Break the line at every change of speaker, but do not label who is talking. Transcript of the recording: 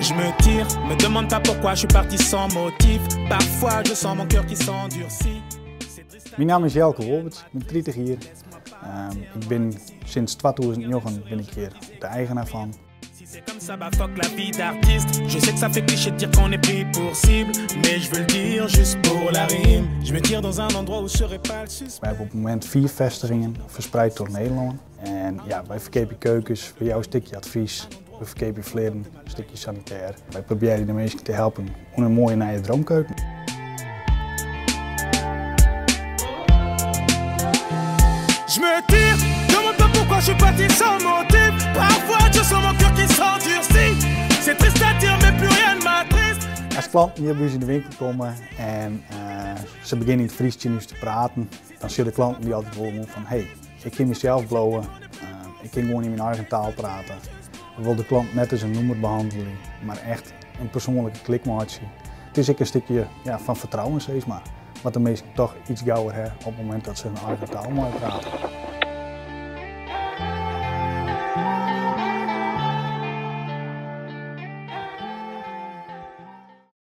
Je me tire, me demande pas pourquoi je suis parti sans motif. Parfois je sens mon cœur qui s'endurcit.
Mijn naam is Jelke Wolberts, ik ben 30 hier. Ik ben sinds 2009 ben ik hier de eigenaar van.
C'est comme ça, bah fuck la vie d'artiste. Je sais que ça fait cliché de dire qu'on est pris pour cible, mais je veux le dire juste pour la rime. Je me tire dans un endroit où je serai pas le sus.
We hebben op het moment 4 vestigingen verspreid door Nederland. En ja, wij verkopen keukens, voor jou een stukje advies. We verkopen vleren, een stukje sanitair. Wij proberen de mensen te helpen om een mooie nieuwe droomkeuken.
Je me tire, demande pas pourquoi je suis parti sans motif. Parfois je sens mon cœur qui s'endurcit. C'est triste à dire, mais plus rien ne m'attriste.
Als klanten hier bij ons in de winkel komen en ze beginnen in het Fries nu te praten, dan zie je de klanten die altijd willen van hey, ik kan mezelf blowen, ik kan gewoon in mijn eigen taal praten. We willen de klant net als een noemer behandelen, maar echt een persoonlijke klikmaatje. Het is ook een stukje van vertrouwen, zeg maar. Wat de meesten toch iets gauwer hebben op het moment dat ze hun eigen taal mooi praten.